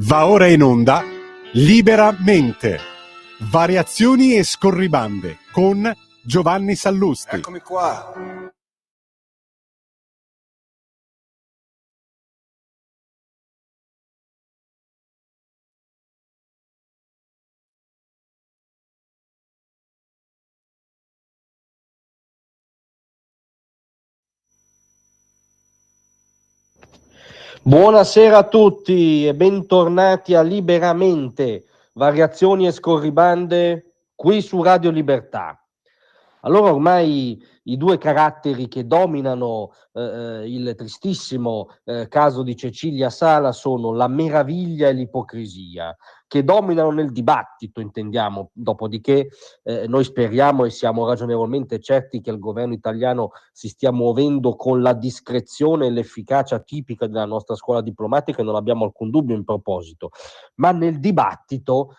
Va ora in onda Liberamente, variazioni e scorribande con Giovanni Sallusti. Eccomi qua. Buonasera a tutti e bentornati a Liberamente, variazioni e scorribande qui su Radio Libertà. Allora ormai i due caratteri che dominano il tristissimo caso di Cecilia Sala sono la meraviglia e l'ipocrisia, che dominano nel dibattito, intendiamo. Dopodiché noi speriamo e siamo ragionevolmente certi che il governo italiano si stia muovendo con la discrezione e l'efficacia tipica della nostra scuola diplomatica, e non abbiamo alcun dubbio in proposito, ma nel dibattito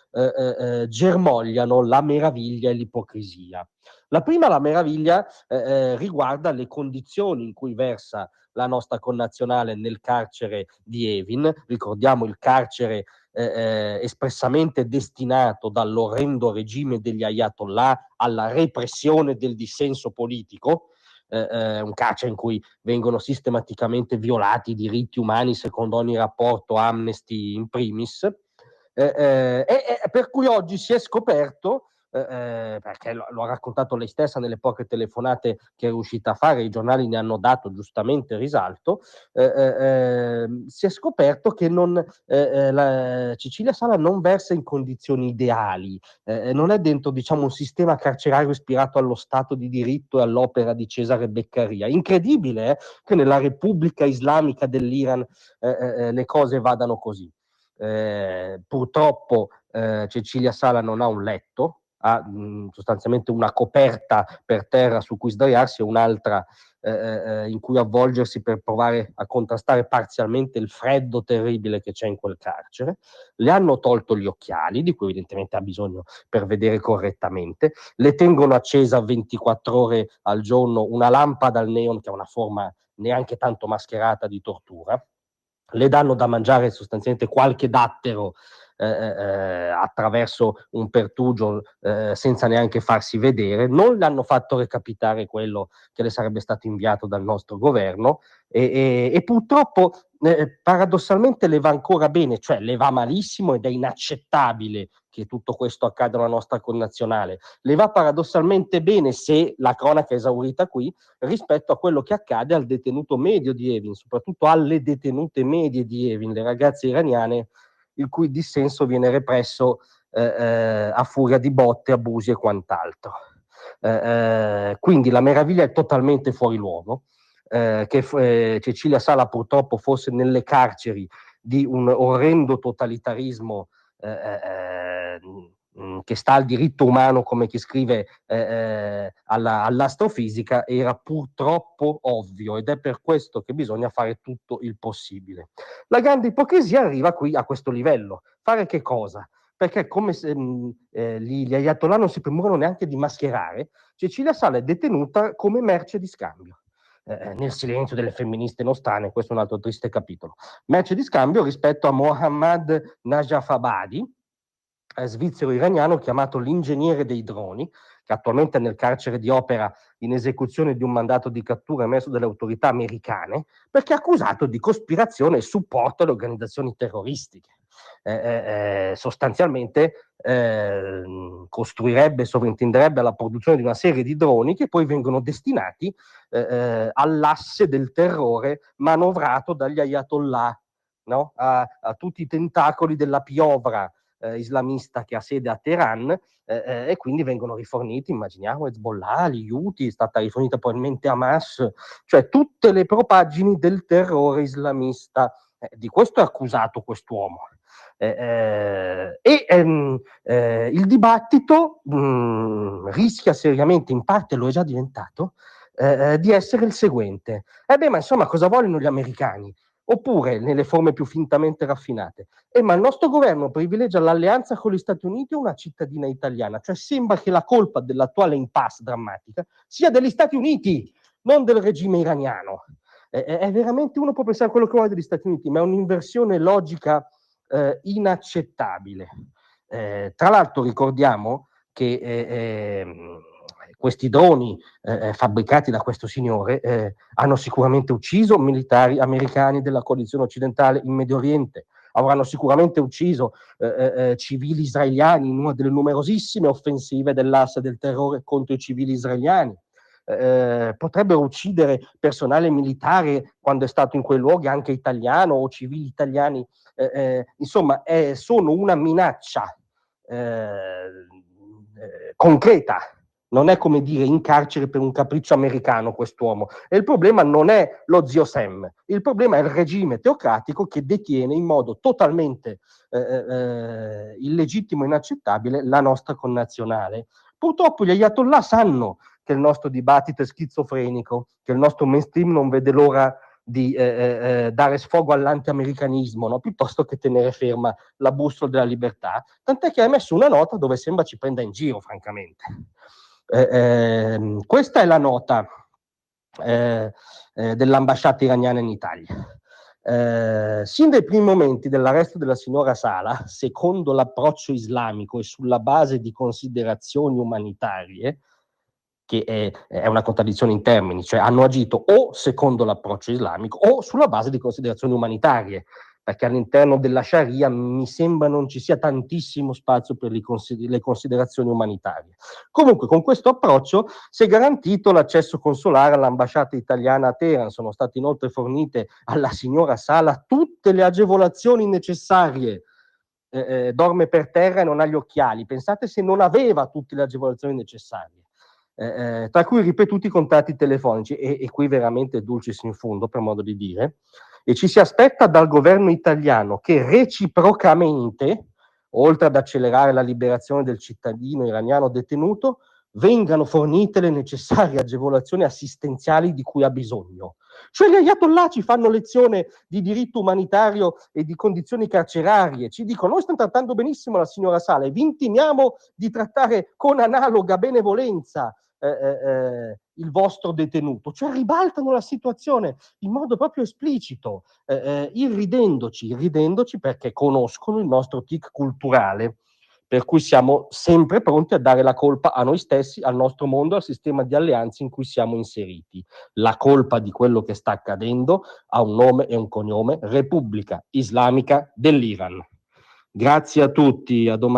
germogliano la meraviglia e l'ipocrisia. La prima, la meraviglia, riguarda le condizioni in cui versa la nostra connazionale nel carcere di Evin. Ricordiamo il carcere espressamente destinato dall'orrendo regime degli Ayatollah alla repressione del dissenso politico, un carcere in cui vengono sistematicamente violati i diritti umani secondo ogni rapporto, Amnesty in primis, per cui oggi si è scoperto, perché lo ha raccontato lei stessa nelle poche telefonate che è riuscita a fare, i giornali ne hanno dato giustamente risalto, si è scoperto che la Cecilia Sala non versa in condizioni ideali, non è dentro, diciamo, un sistema carcerario ispirato allo Stato di diritto e all'opera di Cesare Beccaria. Incredibile che nella Repubblica Islamica dell'Iran le cose vadano così. Purtroppo Cecilia Sala non ha un letto, ha sostanzialmente una coperta per terra su cui sdraiarsi e un'altra in cui avvolgersi per provare a contrastare parzialmente il freddo terribile che c'è in quel carcere. Le hanno tolto gli occhiali, di cui evidentemente ha bisogno per vedere correttamente, le tengono accesa 24 ore al giorno una lampada al neon che ha una forma neanche tanto mascherata di tortura, le danno da mangiare sostanzialmente qualche dattero attraverso un pertugio senza neanche farsi vedere, non le hanno fatto recapitare quello che le sarebbe stato inviato dal nostro governo e purtroppo paradossalmente le va ancora bene, cioè le va malissimo ed è inaccettabile che tutto questo accada alla nostra connazionale. Le va paradossalmente bene, se la cronaca è esaurita qui, rispetto a quello che accade al detenuto medio di Evin, soprattutto alle detenute medie di Evin, le ragazze iraniane il cui dissenso viene represso a furia di botte, abusi e quant'altro. Quindi la meraviglia è totalmente fuori luogo, che Cecilia Sala purtroppo fosse nelle carceri di un orrendo totalitarismo che sta al diritto umano, come chi scrive all'astrofisica, era purtroppo ovvio, ed è per questo che bisogna fare tutto il possibile. La grande ipocrisia arriva qui a questo livello. Fare che cosa? Perché come se gli Ayatollah non si premurano neanche di mascherare, Cecilia Sala è detenuta come merce di scambio. Nel silenzio delle femministe nostrane, questo è un altro triste capitolo. Merce di scambio rispetto a Mohammad Najafabadi, svizzero-iraniano chiamato l'ingegnere dei droni, che attualmente è nel carcere di Opera in esecuzione di un mandato di cattura emesso dalle autorità americane, perché è accusato di cospirazione e supporto alle organizzazioni terroristiche. Sostanzialmente costruirebbe, sovrintenderebbe alla produzione di una serie di droni che poi vengono destinati all'asse del terrore manovrato dagli Ayatollah, no? a tutti i tentacoli della piovra islamista che ha sede a Teheran, e quindi vengono riforniti, immaginiamo, Hezbollah, gli Houthi, è stata rifornita probabilmente Hamas, cioè tutte le propaggini del terrore islamista. Di questo è accusato quest'uomo. Il dibattito rischia seriamente, in parte lo è già diventato, di essere il seguente. Ma insomma, cosa vogliono gli americani? Oppure, nelle forme più fintamente raffinate, ma il nostro governo privilegia l'alleanza con gli Stati Uniti o una cittadina italiana? Cioè sembra che la colpa dell'attuale impasse drammatica sia degli Stati Uniti, non del regime iraniano. È veramente, uno può pensare a quello che vuole degli Stati Uniti, ma è un'inversione logica inaccettabile. Tra l'altro ricordiamo che questi droni fabbricati da questo signore hanno sicuramente ucciso militari americani della coalizione occidentale in Medio Oriente, avranno sicuramente ucciso civili israeliani in una delle numerosissime offensive dell'asse del terrore contro i civili israeliani. Potrebbero uccidere personale militare quando è stato in quei luoghi, anche italiano, o civili italiani. Insomma, sono una minaccia concreta. Non è come dire in carcere per un capriccio americano quest'uomo. E il problema non è lo zio Sam, il problema è il regime teocratico che detiene in modo totalmente illegittimo e inaccettabile la nostra connazionale. Purtroppo gli ayatollah sanno che il nostro dibattito è schizofrenico, che il nostro mainstream non vede l'ora di dare sfogo all'anti-americanismo, no? Piuttosto che tenere ferma la bussola della libertà, tant'è che ha messo una nota dove sembra ci prenda in giro, francamente. Questa è la nota dell'ambasciata iraniana in Italia. Sin dai primi momenti dell'arresto della signora Salah, secondo l'approccio islamico e sulla base di considerazioni umanitarie, che è una contraddizione in termini, cioè hanno agito o secondo l'approccio islamico o sulla base di considerazioni umanitarie, perché all'interno della Sharia mi sembra non ci sia tantissimo spazio per le considerazioni umanitarie. Comunque con questo approccio si è garantito l'accesso consolare all'ambasciata italiana a Teheran, sono state inoltre fornite alla signora Salah tutte le agevolazioni necessarie. Dorme per terra e non ha gli occhiali, pensate se non aveva tutte le agevolazioni necessarie. Tra cui ripetuti contatti telefonici, e qui veramente dulcis in fundo, per modo di dire, e ci si aspetta dal governo italiano che reciprocamente, oltre ad accelerare la liberazione del cittadino iraniano detenuto, vengano fornite le necessarie agevolazioni assistenziali di cui ha bisogno. Cioè gli ayatollah ci fanno lezione di diritto umanitario e di condizioni carcerarie, ci dicono noi stiamo trattando benissimo la signora Salah e vi intimiamo di trattare con analoga benevolenza il vostro detenuto, cioè ribaltano la situazione in modo proprio esplicito, irridendoci perché conoscono il nostro tic culturale, per cui siamo sempre pronti a dare la colpa a noi stessi, al nostro mondo, al sistema di alleanze in cui siamo inseriti. La colpa di quello che sta accadendo ha un nome e un cognome: Repubblica Islamica dell'Iran. Grazie a tutti, a domani.